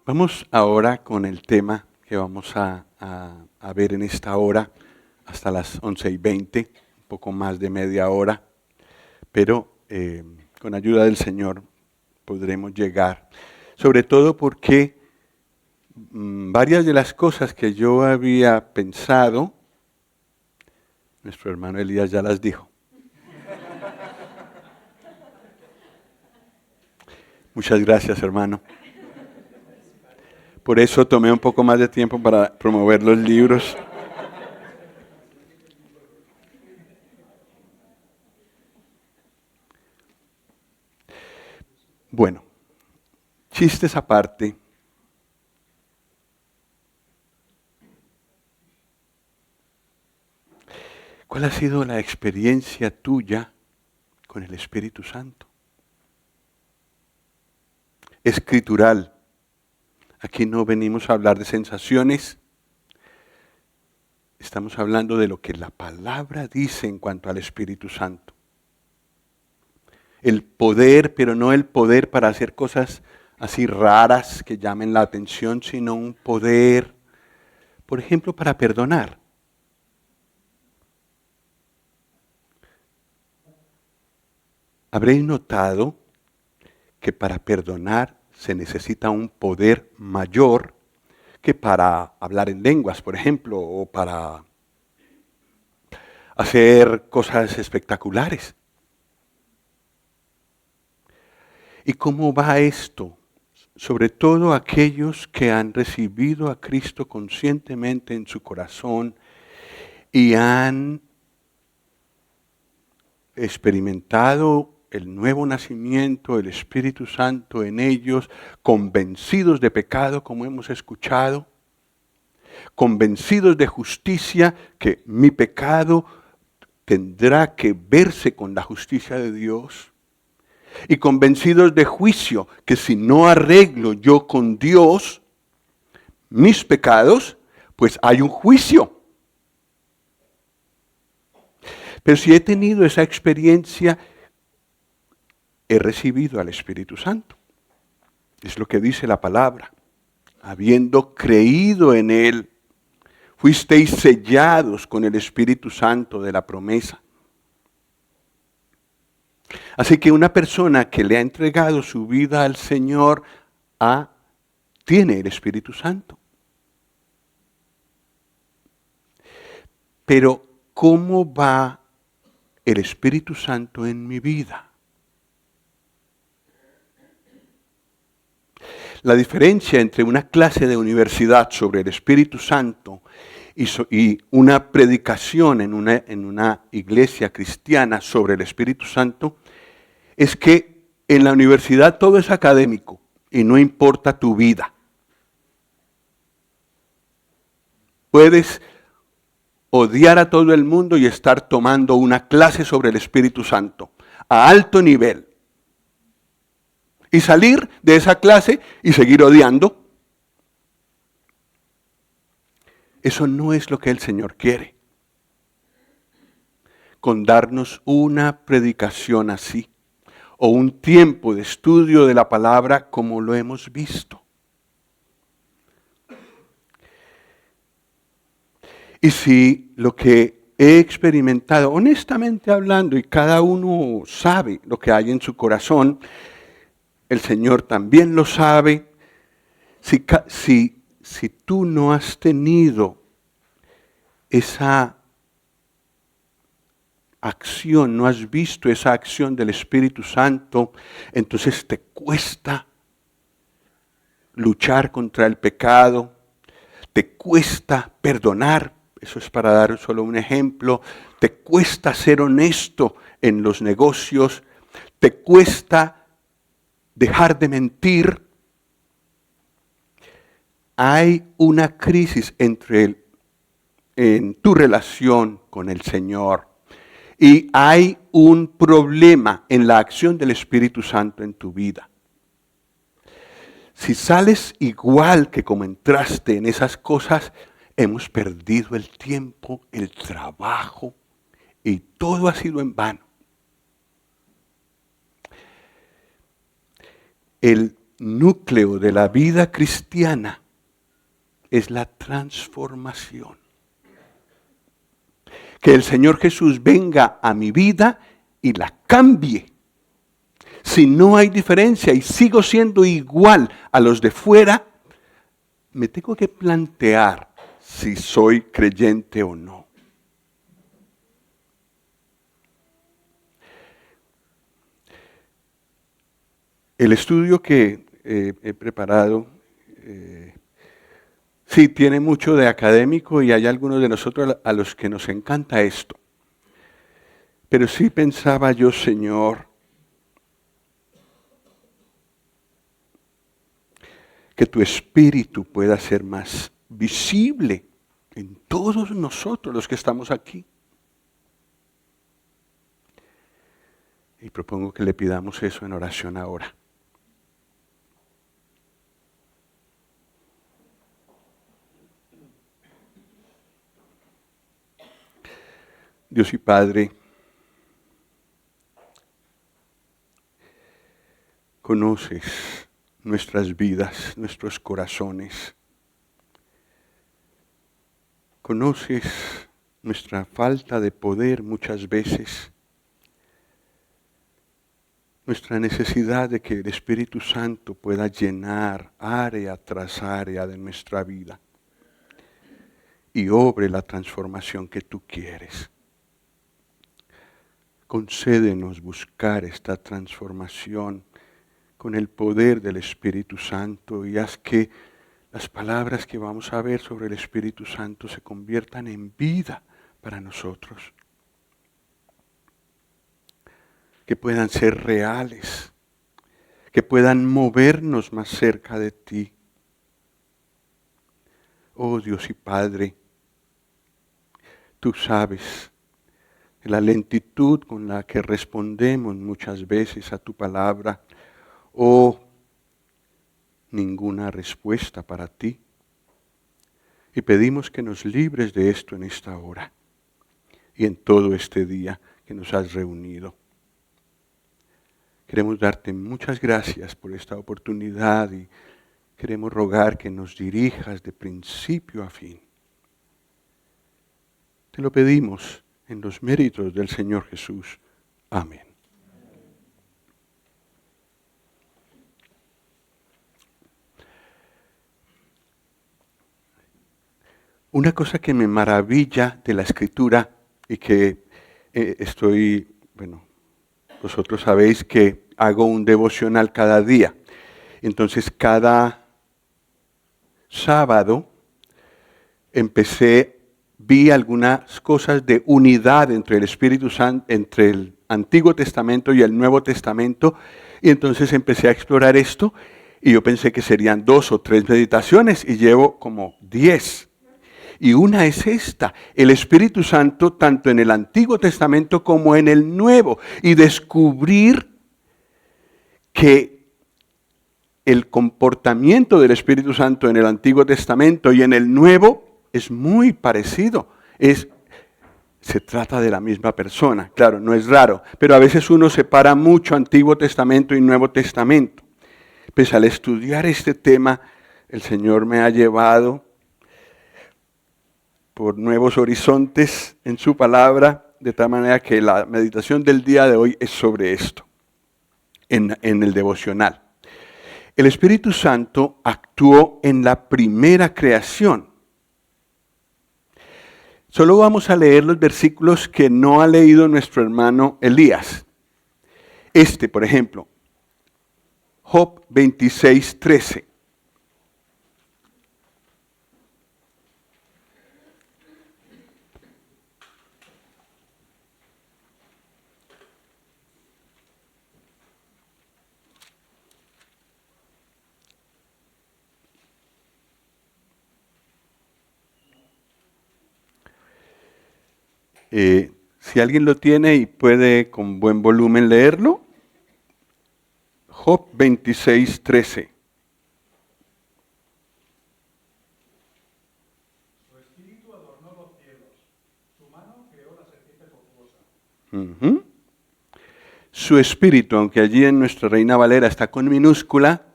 Vamos ahora con el tema que vamos a ver en esta hora, hasta las 11:20, un poco más de media hora, pero con ayuda del Señor podremos llegar. Sobre todo porque varias de las cosas que yo había pensado, nuestro hermano Elías ya las dijo. Muchas gracias, hermano. Por eso tomé un poco más de tiempo para promover los libros. Bueno, chistes aparte. ¿Cuál ha sido la experiencia tuya con el Espíritu Santo? Escritural. Aquí no venimos a hablar de sensaciones. Estamos hablando de lo que la palabra dice en cuanto al Espíritu Santo. El poder, pero no el poder para hacer cosas así raras que llamen la atención, sino un poder, por ejemplo, para perdonar. Habréis notado que para perdonar se necesita un poder mayor que para hablar en lenguas, por ejemplo, o para hacer cosas espectaculares. ¿Y cómo va esto? Sobre todo aquellos que han recibido a Cristo conscientemente en su corazón y han experimentado el nuevo nacimiento, el Espíritu Santo en ellos, convencidos de pecado, como hemos escuchado, convencidos de justicia, que mi pecado tendrá que verse con la justicia de Dios, y convencidos de juicio, que si no arreglo yo con Dios mis pecados, pues hay un juicio. Pero si he tenido esa experiencia, he recibido al Espíritu Santo. Es lo que dice la palabra. Habiendo creído en Él, fuisteis sellados con el Espíritu Santo de la promesa. Así que una persona que le ha entregado su vida al Señor tiene el Espíritu Santo. Pero ¿cómo va el Espíritu Santo en mi vida? La diferencia entre una clase de universidad sobre el Espíritu Santo y una predicación en una iglesia cristiana sobre el Espíritu Santo es que en la universidad todo es académico y no importa tu vida. Puedes odiar a todo el mundo y estar tomando una clase sobre el Espíritu Santo a alto nivel. Y salir de esa clase y seguir odiando. Eso no es lo que el Señor quiere. Con darnos una predicación así, o un tiempo de estudio de la palabra como lo hemos visto. Y si lo que he experimentado, honestamente hablando, y cada uno sabe lo que hay en su corazón, el Señor también lo sabe, si tú no has tenido esa acción, no has visto esa acción del Espíritu Santo, entonces te cuesta luchar contra el pecado, te cuesta perdonar, eso es para dar solo un ejemplo, te cuesta ser honesto en los negocios, te cuesta dejar de mentir. Hay una crisis en tu relación con el Señor. Y hay un problema en la acción del Espíritu Santo en tu vida. Si sales igual que como entraste en esas cosas, hemos perdido el tiempo, el trabajo, y todo ha sido en vano. núcleo de la vida cristiana es la transformación. Que el Señor Jesús venga a mi vida y la cambie. Si no hay diferencia y sigo siendo igual a los de fuera, me tengo que plantear si soy creyente o no. El estudio que he preparado, sí, tiene mucho de académico y hay algunos de nosotros a los que nos encanta esto. Pero sí pensaba yo, Señor, que tu espíritu pueda ser más visible en todos nosotros los que estamos aquí. Y propongo que le pidamos eso en oración ahora. Dios y Padre, conoces nuestras vidas, nuestros corazones. Conoces nuestra falta de poder muchas veces. Nuestra necesidad de que el Espíritu Santo pueda llenar área tras área de nuestra vida y obre la transformación que tú quieres. Concédenos buscar esta transformación con el poder del Espíritu Santo y haz que las palabras que vamos a ver sobre el Espíritu Santo se conviertan en vida para nosotros. Que puedan ser reales, que puedan movernos más cerca de ti. Oh Dios y Padre, tú sabes la lentitud con la que respondemos muchas veces a tu palabra, o ninguna respuesta para ti. Y pedimos que nos libres de esto en esta hora y en todo este día que nos has reunido. Queremos darte muchas gracias por esta oportunidad y queremos rogar que nos dirijas de principio a fin. Te lo pedimos en los méritos del Señor Jesús. Amén. Una cosa que me maravilla de la Escritura y que vosotros sabéis que hago un devocional cada día. Entonces cada sábado vi algunas cosas de unidad entre el Espíritu Santo, entre el Antiguo Testamento y el Nuevo Testamento, y entonces empecé a explorar esto, y yo pensé que serían 2 o 3 meditaciones, y llevo como 10. Y una es esta, el Espíritu Santo tanto en el Antiguo Testamento como en el Nuevo, y descubrir que el comportamiento del Espíritu Santo en el Antiguo Testamento y en el Nuevo es muy parecido. Se trata de la misma persona, claro, no es raro, pero a veces uno separa mucho Antiguo Testamento y Nuevo Testamento. Pues al estudiar este tema, el Señor me ha llevado por nuevos horizontes en su palabra, de tal manera que la meditación del día de hoy es sobre esto, en el devocional. El Espíritu Santo actuó en la primera creación. Solo vamos a leer los versículos que no ha leído nuestro hermano Elías. Por ejemplo, Job 26:13. Si alguien lo tiene y puede con buen volumen leerlo, Job 26:13. Su espíritu adornó los cielos, su mano creó la serpiente tortuosa. Su espíritu, aunque allí en nuestra Reina Valera está con minúscula,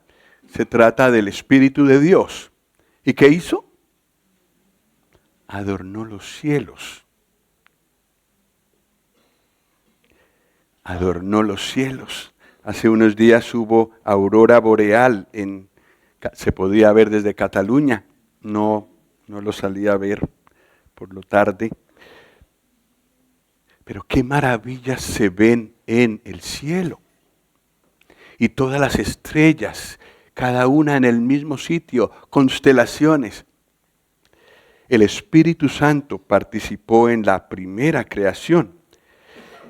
Se trata del Espíritu de Dios. ¿Y qué hizo? Adornó los cielos. Adornó los cielos. Hace unos días hubo aurora boreal, se podía ver desde Cataluña. No lo salí a ver por lo tarde. Pero qué maravillas se ven en el cielo. Y todas las estrellas, cada una en el mismo sitio, constelaciones. El Espíritu Santo participó en la primera creación.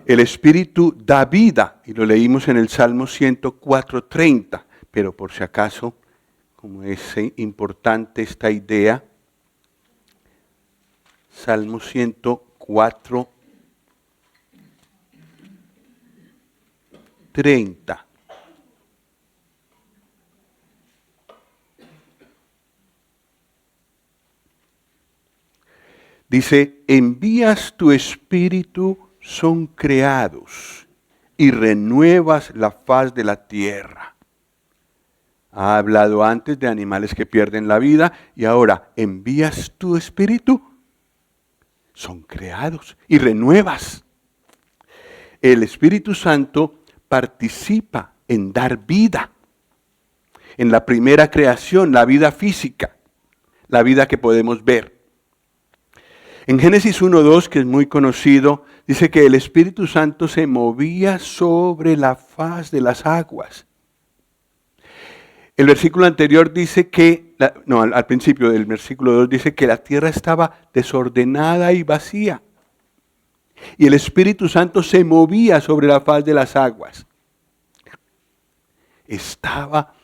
El Espíritu da vida, y lo leímos en el Salmo 104:30, pero por si acaso, como es importante esta idea, Salmo 104:30. Dice, envías tu espíritu, son creados, y renuevas la faz de la tierra. Ha hablado antes de animales que pierden la vida, y ahora, envías tu espíritu, son creados, y renuevas. El Espíritu Santo participa en dar vida. En la primera creación, la vida física, la vida que podemos ver. En Génesis 1:2, que es muy conocido, dice que el Espíritu Santo se movía sobre la faz de las aguas. El versículo anterior dice que, al principio del versículo 2 dice que la tierra estaba desordenada y vacía. Y el Espíritu Santo se movía sobre la faz de las aguas. Estaba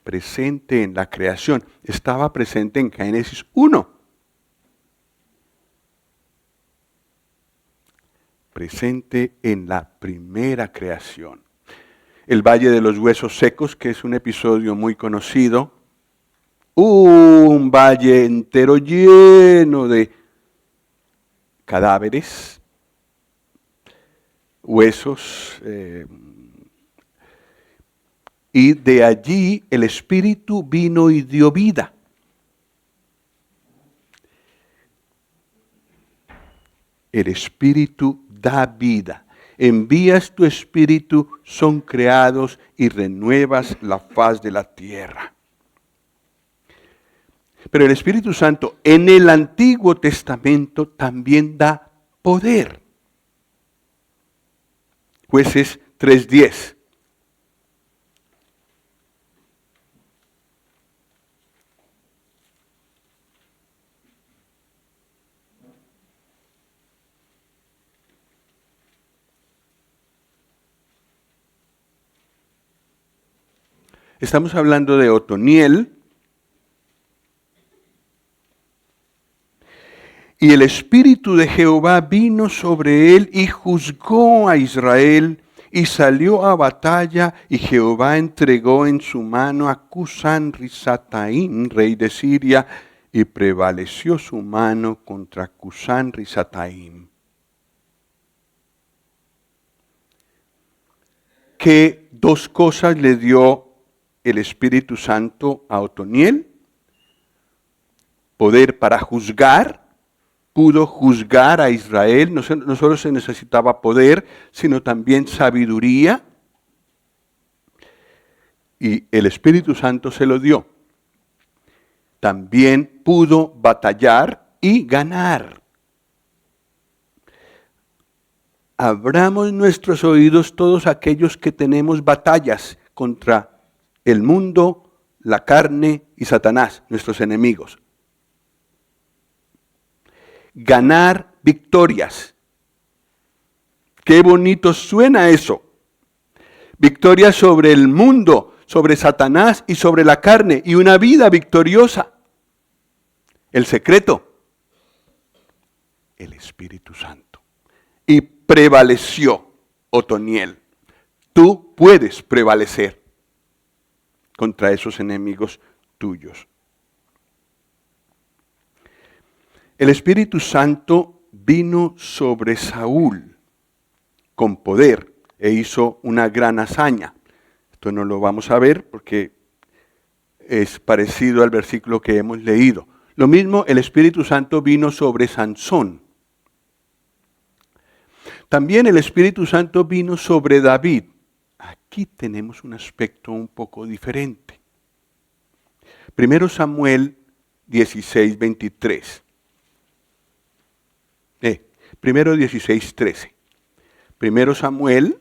presente en la creación, estaba presente en Génesis 1. Presente en la primera creación. El Valle de los Huesos Secos, que es un episodio muy conocido. Un valle entero lleno de cadáveres, huesos, y de allí el Espíritu vino y dio vida. El Espíritu da vida. Envías tu Espíritu, son creados y renuevas la faz de la tierra. Pero el Espíritu Santo en el Antiguo Testamento también da poder. Jueces 3:10. Estamos hablando de Otoniel. Y el Espíritu de Jehová vino sobre él y juzgó a Israel y salió a batalla, y Jehová entregó en su mano a Cusán-Risataim, rey de Siria, y prevaleció su mano contra Cusán-Risataim. ¿Qué dos cosas le dio el Espíritu Santo a Otoniel? Poder para juzgar. Pudo juzgar a Israel. No solo se necesitaba poder, sino también sabiduría. Y el Espíritu Santo se lo dio. También pudo batallar y ganar. Abramos nuestros oídos todos aquellos que tenemos batallas contra el mundo, la carne y Satanás, nuestros enemigos. Ganar victorias. Qué bonito suena eso. Victoria sobre el mundo, sobre Satanás y sobre la carne, y una vida victoriosa. El secreto, el Espíritu Santo. Y prevaleció Otoniel. Tú puedes prevalecer contra esos enemigos tuyos. El Espíritu Santo vino sobre Saúl con poder e hizo una gran hazaña. Esto no lo vamos a ver porque es parecido al versículo que hemos leído. Lo mismo, el Espíritu Santo vino sobre Sansón. También el Espíritu Santo vino sobre David. Aquí tenemos un aspecto un poco diferente. 1 Samuel 16, 23. Primero 16, 13. 1 Samuel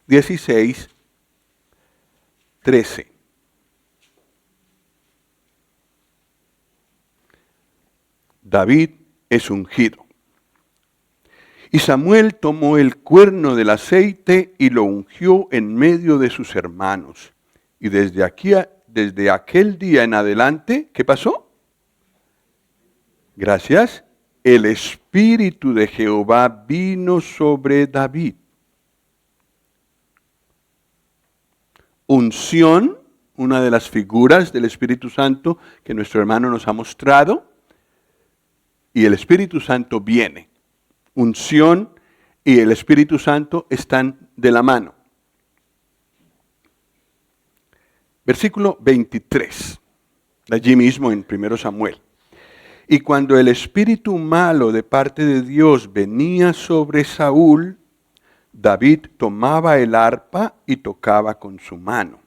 16, 13. David es ungido. Y Samuel tomó el cuerno del aceite y lo ungió en medio de sus hermanos. Y desde aquel día en adelante, ¿qué pasó? Gracias. El Espíritu de Jehová vino sobre David. Unción, una de las figuras del Espíritu Santo que nuestro hermano nos ha mostrado. Y el Espíritu Santo viene. Unción y el Espíritu Santo están de la mano. Versículo 23, allí mismo en 1 Samuel. Y cuando el espíritu malo de parte de Dios venía sobre Saúl, David tomaba el arpa y tocaba con su mano.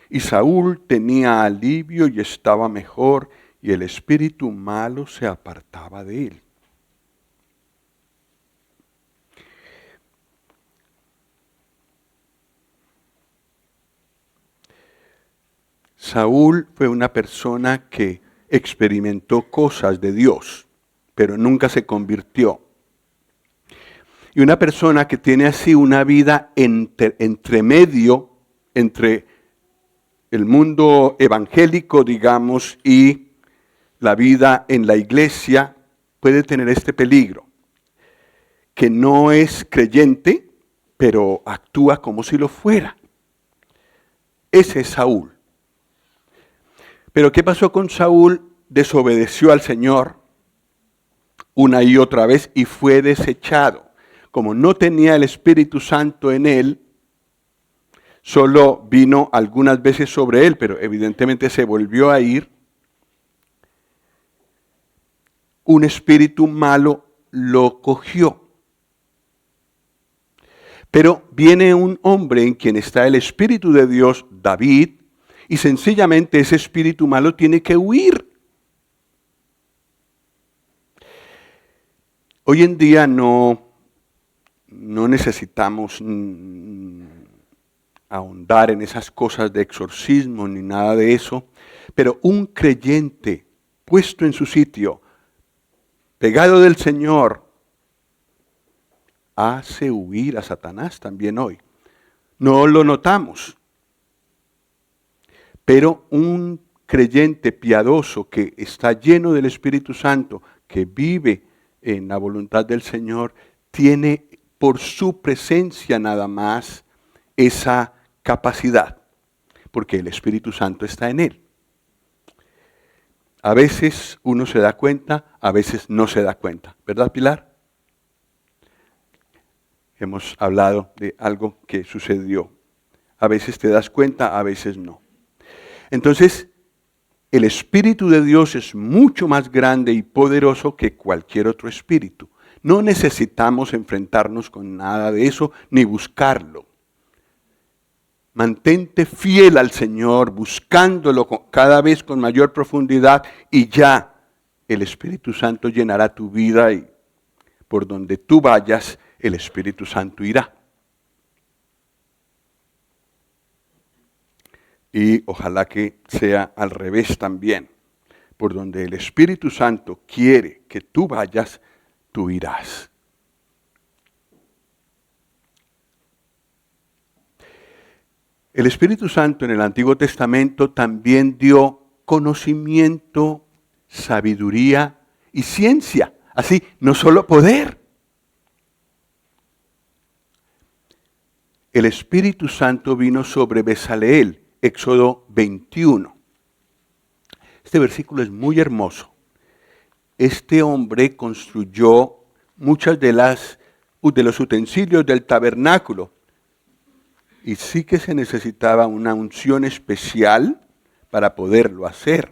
Y Saúl tenía alivio y estaba mejor, y el espíritu malo se apartaba de él. Saúl fue una persona que experimentó cosas de Dios, pero nunca se convirtió. Y una persona que tiene así una vida entre medio, entre el mundo evangélico, digamos, y la vida en la iglesia, puede tener este peligro, que no es creyente, pero actúa como si lo fuera. Ese es Saúl. Pero ¿qué pasó con Saúl? Desobedeció al Señor una y otra vez y fue desechado. Como no tenía el Espíritu Santo en él, solo vino algunas veces sobre él, pero evidentemente se volvió a ir. Un espíritu malo lo cogió. Pero viene un hombre en quien está el Espíritu de Dios, David, y sencillamente ese espíritu malo tiene que huir. Hoy en día no necesitamos ahondar en esas cosas de exorcismo ni nada de eso, pero un creyente puesto en su sitio, pegado del Señor, hace huir a Satanás también hoy. No lo notamos. Pero un creyente piadoso que está lleno del Espíritu Santo, que vive en la voluntad del Señor, tiene por su presencia nada más esa capacidad, porque el Espíritu Santo está en él. A veces uno se da cuenta, a veces no se da cuenta. ¿Verdad, Pilar? Hemos hablado de algo que sucedió. A veces te das cuenta, a veces no. Entonces, el Espíritu de Dios es mucho más grande y poderoso que cualquier otro espíritu. No necesitamos enfrentarnos con nada de eso, ni buscarlo. Mantente fiel al Señor, buscándolo cada vez con mayor profundidad, y ya el Espíritu Santo llenará tu vida, y por donde tú vayas, el Espíritu Santo irá. Y ojalá que sea al revés también. Por donde el Espíritu Santo quiere que tú vayas, tú irás. El Espíritu Santo en el Antiguo Testamento también dio conocimiento, sabiduría y ciencia. Así, no solo poder. El Espíritu Santo vino sobre Bezaleel. Éxodo 21. Este versículo es muy hermoso. Este hombre construyó muchas de las de los utensilios del tabernáculo. Y sí que se necesitaba una unción especial para poderlo hacer.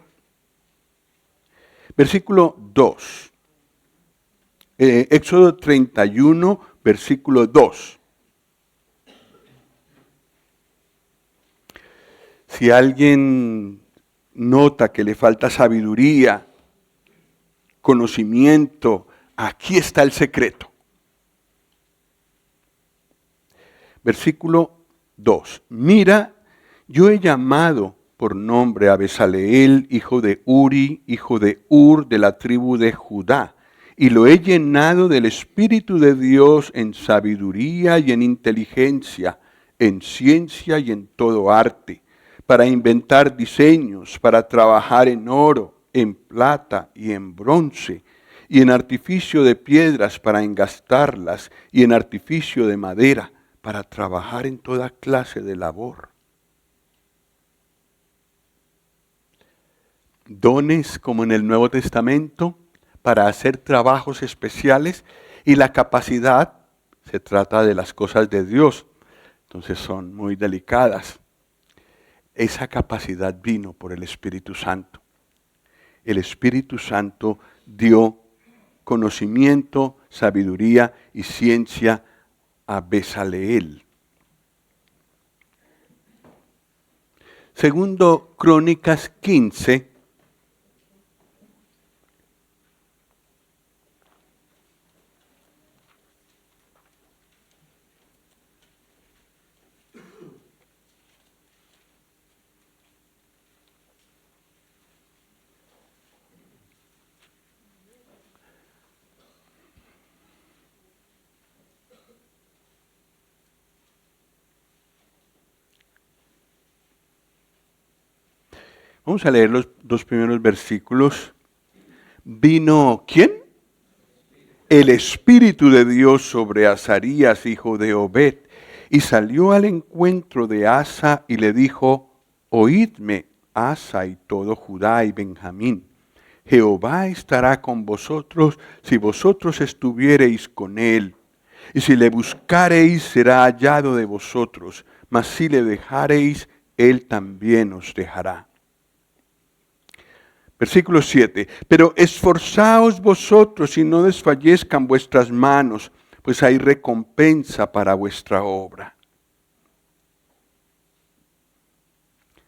Versículo 2. Éxodo 31, versículo 2. Si alguien nota que le falta sabiduría, conocimiento, aquí está el secreto. Versículo 2. Mira, yo he llamado por nombre a Besaleel, hijo de Uri, hijo de Ur, de la tribu de Judá, y lo he llenado del Espíritu de Dios en sabiduría y en inteligencia, en ciencia y en todo arte, para inventar diseños, para trabajar en oro, en plata y en bronce, y en artificio de piedras para engastarlas, y en artificio de madera, para trabajar en toda clase de labor. Dones como en el Nuevo Testamento para hacer trabajos especiales, y la capacidad, se trata de las cosas de Dios, entonces son muy delicadas. Esa capacidad vino por el Espíritu Santo. El Espíritu Santo dio conocimiento, sabiduría y ciencia a Besaleel. Segundo Crónicas 15. Vamos a leer los dos primeros versículos. Vino, ¿quién? El Espíritu de Dios sobre Azarías, hijo de Obed, y salió al encuentro de Asa y le dijo: oídme, Asa y todo Judá y Benjamín. Jehová estará con vosotros si vosotros estuviereis con él. Y si le buscareis, será hallado de vosotros, mas si le dejareis, él también os dejará. Versículo 7. Pero esforzaos vosotros y no desfallezcan vuestras manos, pues hay recompensa para vuestra obra.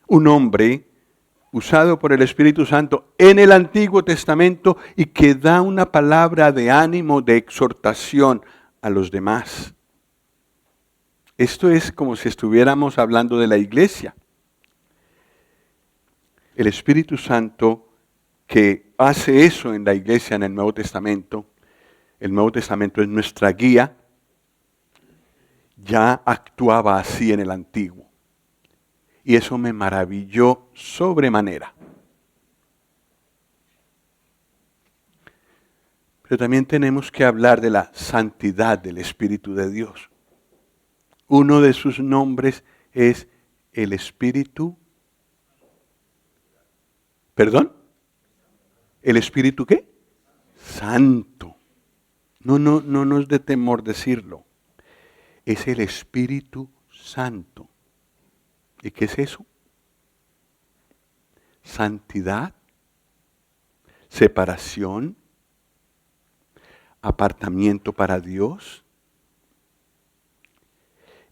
Un hombre usado por el Espíritu Santo en el Antiguo Testamento y que da una palabra de ánimo, de exhortación a los demás. Esto es como si estuviéramos hablando de la iglesia. El Espíritu Santo que hace eso en la iglesia en el Nuevo Testamento es nuestra guía, ya actuaba así en el Antiguo. Y eso me maravilló sobremanera. Pero también tenemos que hablar de la santidad del Espíritu de Dios. Uno de sus nombres es el Espíritu. ¿Perdón? ¿El Espíritu qué? Santo. No nos dé temor decirlo. Es el Espíritu Santo. ¿Y qué es eso? Santidad, separación, apartamiento para Dios.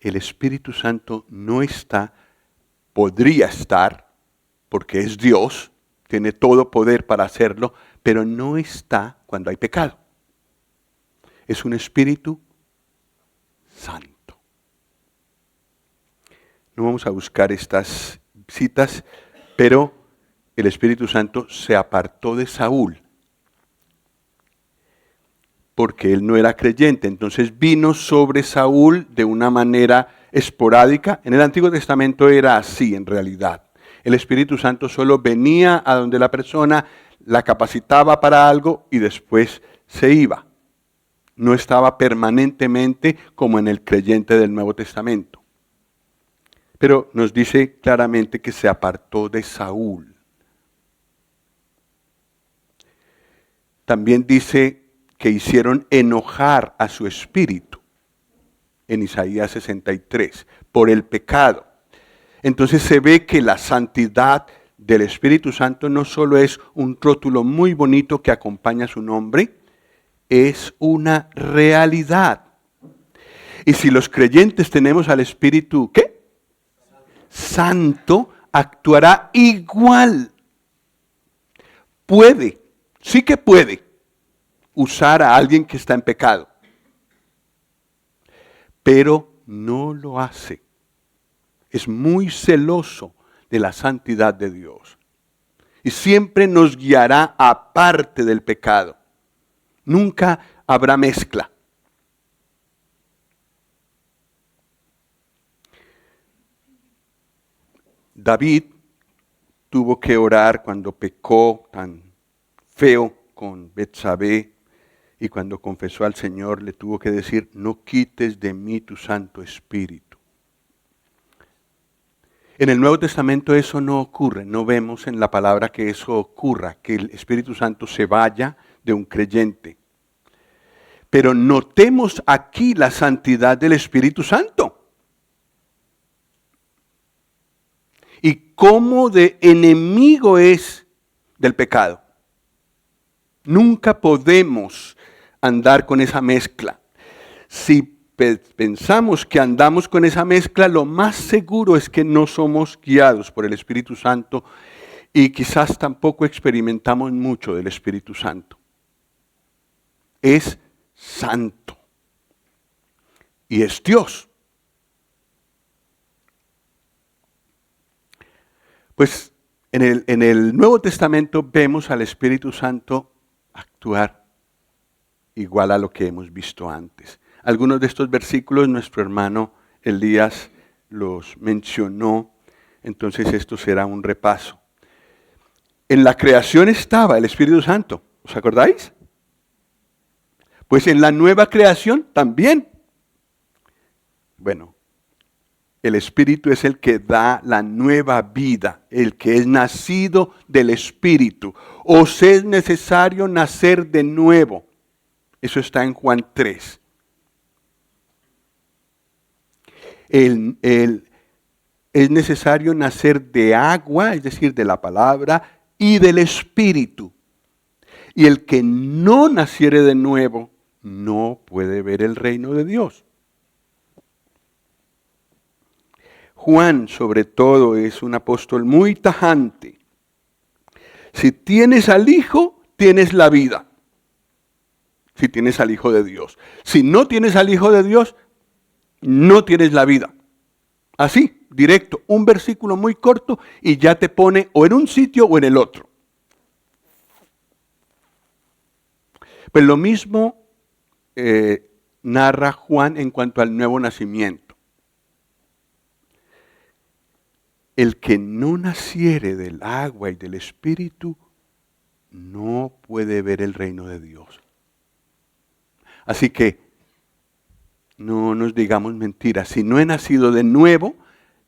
El Espíritu Santo no está, podría estar, porque es Dios, tiene todo poder para hacerlo, pero no está cuando hay pecado. Es un Espíritu Santo. No vamos a buscar estas citas, pero el Espíritu Santo se apartó de Saúl porque él no era creyente. Entonces vino sobre Saúl de una manera esporádica. En el Antiguo Testamento era así en realidad. El Espíritu Santo solo venía a donde la persona, la capacitaba para algo y después se iba. No estaba permanentemente como en el creyente del Nuevo Testamento. Pero nos dice claramente que se apartó de Saúl. También dice que hicieron enojar a su espíritu. en Isaías 63, por el pecado. Entonces se ve que la santidad del Espíritu Santo no solo es un rótulo muy bonito que acompaña su nombre, es una realidad. Y si los creyentes tenemos al Espíritu, ¿qué? Santo, actuará igual. Puede, sí que puede, usar a alguien que está en pecado, pero no lo hace. Es muy celoso de la santidad de Dios. Y siempre nos guiará aparte del pecado. Nunca habrá mezcla. David tuvo que orar cuando pecó tan feo con Betsabé y cuando confesó al Señor le tuvo que decir, no quites de mí tu Santo Espíritu. En el Nuevo Testamento eso no ocurre, no vemos en la palabra que eso ocurra, que el Espíritu Santo se vaya de un creyente. Pero notemos aquí la santidad del Espíritu Santo. Y cómo de enemigo es del pecado. Nunca podemos andar con esa mezcla. Si pensamos que andamos con esa mezcla, lo más seguro es que no somos guiados por el Espíritu Santo y quizás tampoco experimentamos mucho del Espíritu Santo. Es santo y es Dios. Pues en el Nuevo Testamento vemos al Espíritu Santo actuar igual a lo que hemos visto antes. Algunos de estos versículos nuestro hermano Elías los mencionó, entonces esto será un repaso. En la creación estaba el Espíritu Santo, ¿os acordáis? Pues en la nueva creación también. Bueno, el Espíritu es el que da la nueva vida, el que es nacido del Espíritu. Os es necesario nacer de nuevo. Eso está en Juan 3. Es necesario nacer de agua, es decir, de la palabra, y del Espíritu. Y el que no naciere de nuevo, no puede ver el reino de Dios. Juan, sobre todo, es un apóstol muy tajante. Si tienes al Hijo, tienes la vida. Si tienes al Hijo de Dios. Si no tienes al Hijo de Dios, no tienes la vida. Así, directo, un versículo muy corto y ya te pone o en un sitio o en el otro. Pues lo mismo narra Juan en cuanto al nuevo nacimiento. El que no naciere del agua y del Espíritu no puede ver el reino de Dios. Así que no nos digamos mentiras. Si no he nacido de nuevo,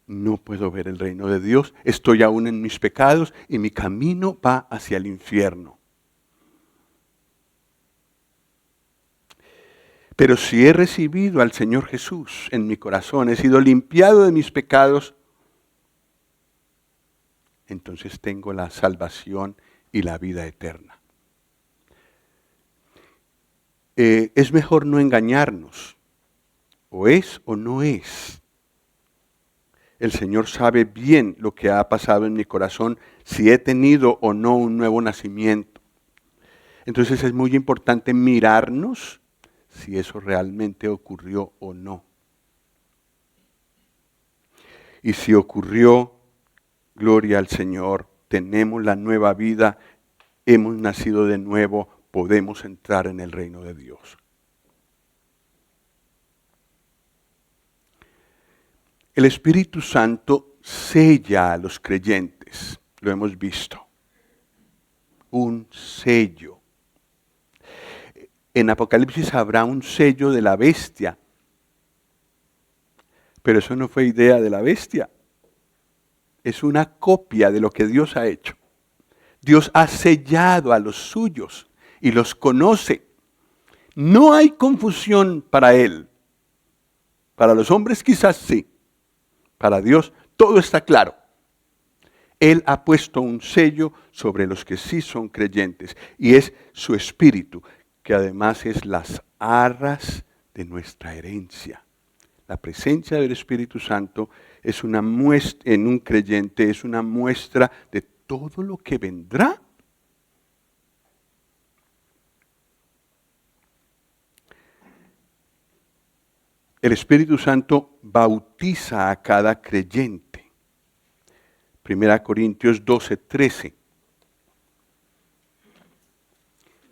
no puedo ver el reino de Dios. Estoy aún en mis pecados y mi camino va hacia el infierno. Pero si he recibido al Señor Jesús en mi corazón, he sido limpiado de mis pecados, entonces tengo la salvación y la vida eterna. Es mejor no engañarnos. O es o no es. El Señor sabe bien lo que ha pasado en mi corazón, si he tenido o no un nuevo nacimiento. Entonces es muy importante mirarnos si eso realmente ocurrió o no. Y si ocurrió, gloria al Señor, tenemos la nueva vida, hemos nacido de nuevo, podemos entrar en el reino de Dios. El Espíritu Santo sella a los creyentes, lo hemos visto. Un sello. En Apocalipsis habrá un sello de la bestia, pero eso no fue idea de la bestia. Es una copia de lo que Dios ha hecho. Dios ha sellado a los suyos y los conoce. No hay confusión para Él. Para los hombres quizás sí. Para Dios todo está claro. Él ha puesto un sello sobre los que sí son creyentes y es su espíritu, que además es las arras de nuestra herencia. La presencia del Espíritu Santo es una muestra, en un creyente es una muestra de todo lo que vendrá. El Espíritu Santo bautiza a cada creyente. 1 Corintios 12:13.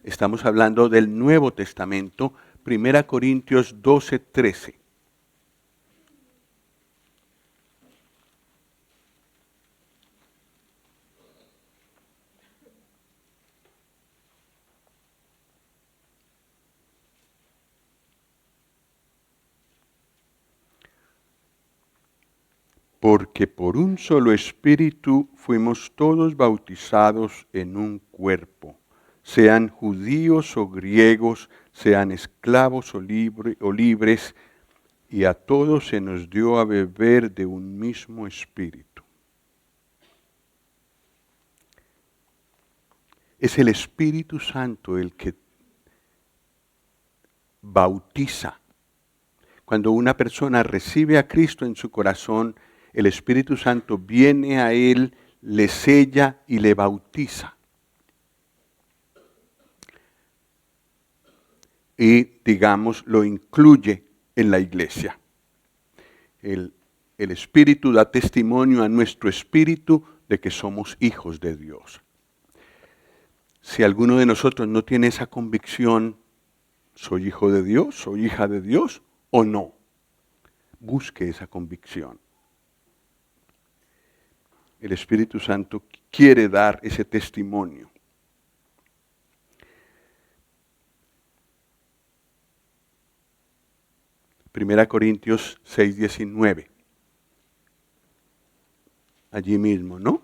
Estamos hablando del Nuevo Testamento. 1 Corintios 12:13. Porque por un solo espíritu fuimos todos bautizados en un cuerpo, sean judíos o griegos, sean esclavos o libres, y a todos se nos dio a beber de un mismo espíritu. Es el Espíritu Santo el que bautiza. Cuando una persona recibe a Cristo en su corazón, el Espíritu Santo viene a él, le sella y le bautiza. Y, digamos, lo incluye en la iglesia. El Espíritu da testimonio a nuestro espíritu de que somos hijos de Dios. Si alguno de nosotros no tiene esa convicción, ¿soy hijo de Dios? ¿Soy hija de Dios o no? Busque esa convicción. El Espíritu Santo quiere dar ese testimonio. Primera Corintios 6:19. Allí mismo, ¿no?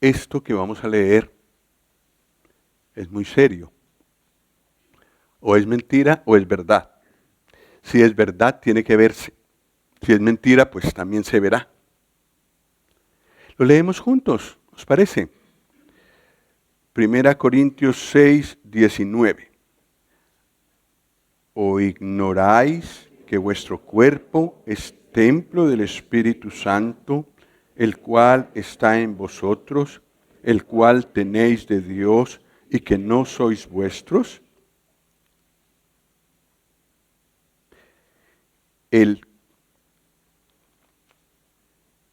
Esto que vamos a leer es muy serio. O es mentira o es verdad. Si es verdad, tiene que verse. Si es mentira, pues también se verá. Lo leemos juntos, ¿os parece? 1 Corintios 6:19. ¿O ignoráis que vuestro cuerpo es templo del Espíritu Santo, el cual está en vosotros, el cual tenéis de Dios y que no sois vuestros? El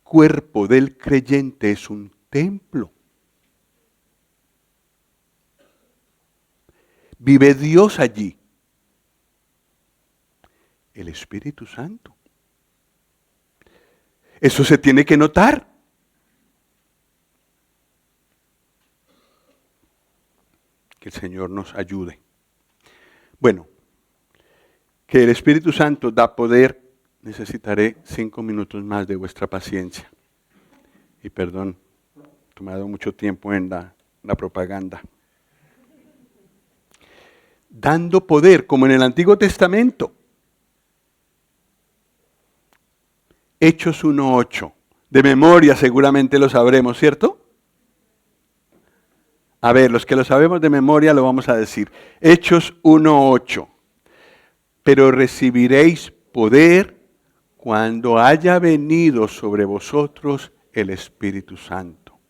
cuerpo del creyente es un templo. Vive Dios allí. El Espíritu Santo. Eso se tiene que notar. Que el Señor nos ayude. Bueno, que el Espíritu Santo da poder. Necesitaré 5 minutos más de vuestra paciencia. Y perdón, he tomado mucho tiempo en la propaganda. Dando poder, como en el Antiguo Testamento. Hechos 1:8. De memoria seguramente lo sabremos, ¿cierto? A ver, los que lo sabemos de memoria lo vamos a decir. Hechos 1:8. Pero recibiréis poder cuando haya venido sobre vosotros el Espíritu Santo.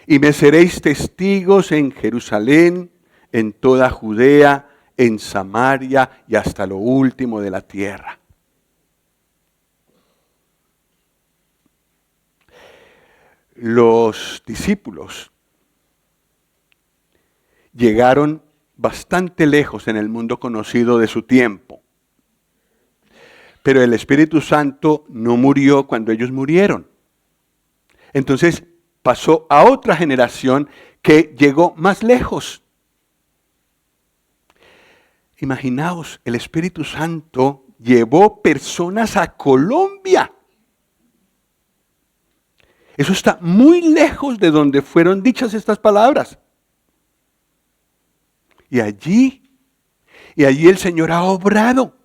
Y me seréis testigos en Jerusalén, en toda Judea, en Samaria y hasta lo último de la tierra. Los discípulos llegaron bastante lejos en el mundo conocido de su tiempo. Pero el Espíritu Santo no murió cuando ellos murieron. Entonces pasó a otra generación que llegó más lejos. Imaginaos, el Espíritu Santo llevó personas a Colombia. Eso está muy lejos de donde fueron dichas estas palabras. Y allí el Señor ha obrado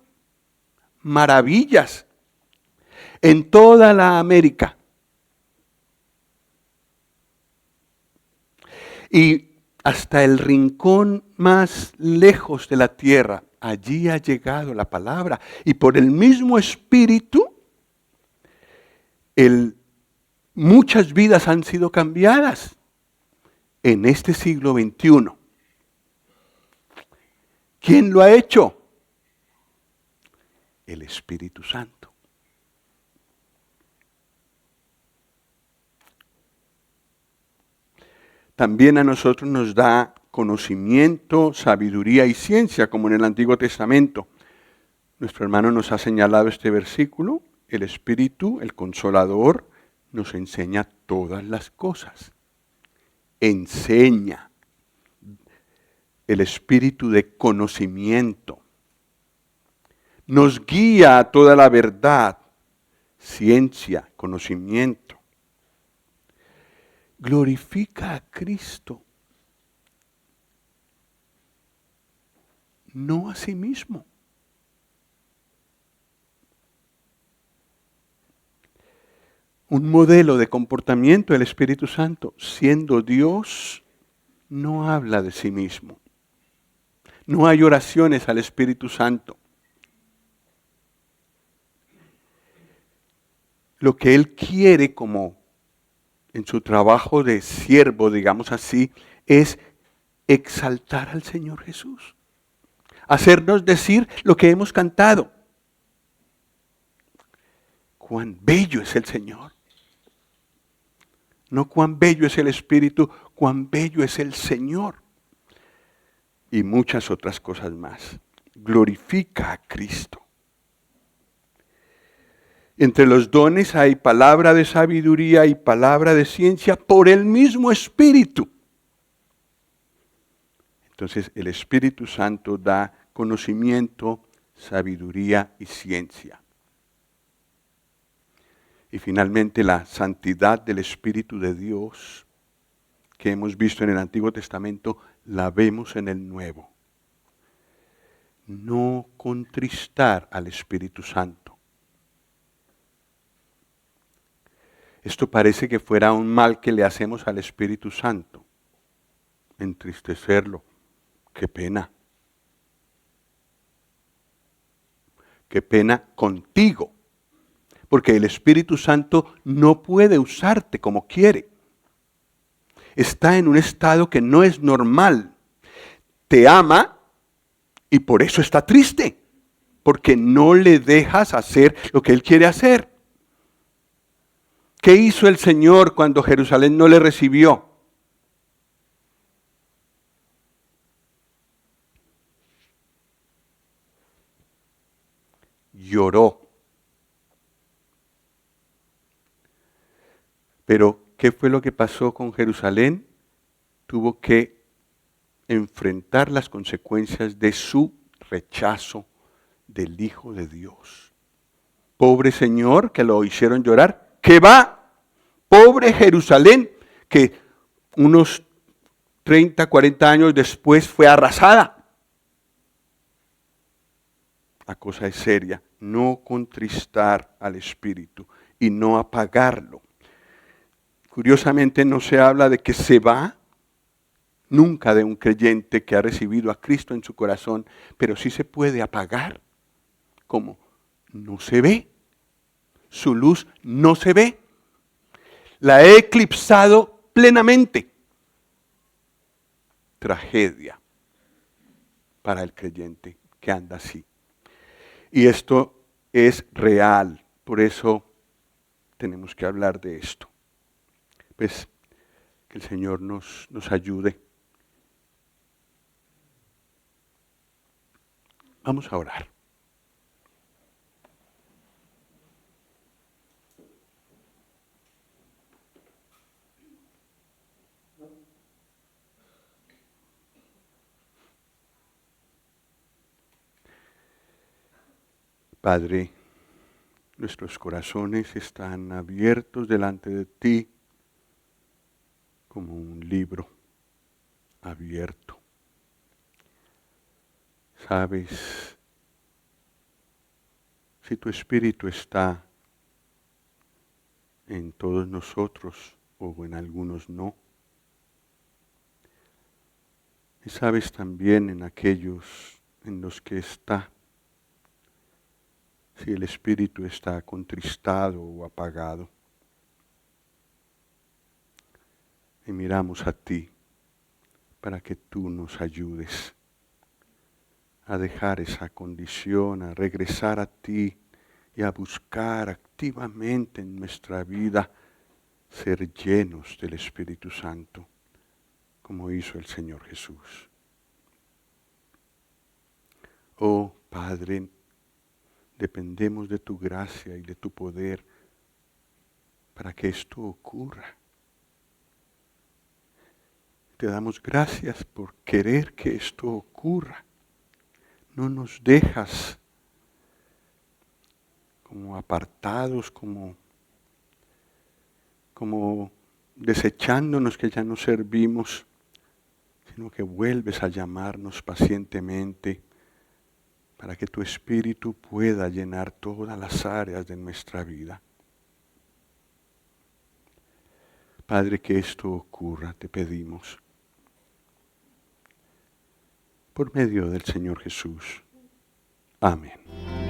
maravillas en toda la América. Y hasta el rincón más lejos de la tierra, allí ha llegado la palabra. Y por el mismo Espíritu, muchas vidas han sido cambiadas en este siglo XXI. ¿Quién lo ha hecho? El Espíritu Santo. También a nosotros nos da conocimiento, sabiduría y ciencia, como en el Antiguo Testamento. Nuestro hermano nos ha señalado este versículo. El Espíritu, el Consolador, nos enseña todas las cosas. Enseña. El Espíritu de conocimiento. Nos guía a toda la verdad. Ciencia, conocimiento. Glorifica a Cristo, no a sí mismo. Un modelo de comportamiento del Espíritu Santo, siendo Dios, no habla de sí mismo. No hay oraciones al Espíritu Santo. Lo que Él quiere como en su trabajo de siervo, digamos así, es exaltar al Señor Jesús. Hacernos decir lo que hemos cantado. Cuán bello es el Señor. No cuán bello es el Espíritu, cuán bello es el Señor. Y muchas otras cosas más. Glorifica a Cristo. Entre los dones hay palabra de sabiduría y palabra de ciencia por el mismo Espíritu. Entonces el Espíritu Santo da conocimiento, sabiduría y ciencia. Y finalmente la santidad del Espíritu de Dios que hemos visto en el Antiguo Testamento, la vemos en el Nuevo. No contristar al Espíritu Santo. Esto parece que fuera un mal que le hacemos al Espíritu Santo. Entristecerlo. Qué pena. Qué pena contigo. Porque el Espíritu Santo no puede usarte como quiere. Está en un estado que no es normal. Te ama y por eso está triste. Porque no le dejas hacer lo que Él quiere hacer. ¿Qué hizo el Señor cuando Jerusalén no le recibió? Lloró. Pero, ¿qué fue lo que pasó con Jerusalén? Tuvo que enfrentar las consecuencias de su rechazo del Hijo de Dios. Pobre Señor, que lo hicieron llorar. ¿Qué va? Pobre Jerusalén, que unos 30, 40 años después fue arrasada. La cosa es seria. No contristar al Espíritu y no apagarlo. Curiosamente no se habla de que se va nunca de un creyente que ha recibido a Cristo en su corazón, pero sí se puede apagar. ¿Cómo? No se ve. Su luz no se ve. La he eclipsado plenamente. Tragedia para el creyente que anda así. Y esto es real, por eso tenemos que hablar de esto. Pues que el Señor nos ayude. Vamos a orar. Padre, nuestros corazones están abiertos delante de ti como un libro abierto. Sabes, si tu Espíritu está en todos nosotros o en algunos no. Y sabes también en aquellos en los que está, si el Espíritu está contristado o apagado. Y miramos a ti para que tú nos ayudes a dejar esa condición, a regresar a ti y a buscar activamente en nuestra vida ser llenos del Espíritu Santo, como hizo el Señor Jesús. Oh Padre, dependemos de tu gracia y de tu poder para que esto ocurra. Te damos gracias por querer que esto ocurra. No nos dejas como apartados, como desechándonos que ya no servimos, sino que vuelves a llamarnos pacientemente para que tu Espíritu pueda llenar todas las áreas de nuestra vida. Padre, que esto ocurra, te pedimos, por medio del Señor Jesús. Amén.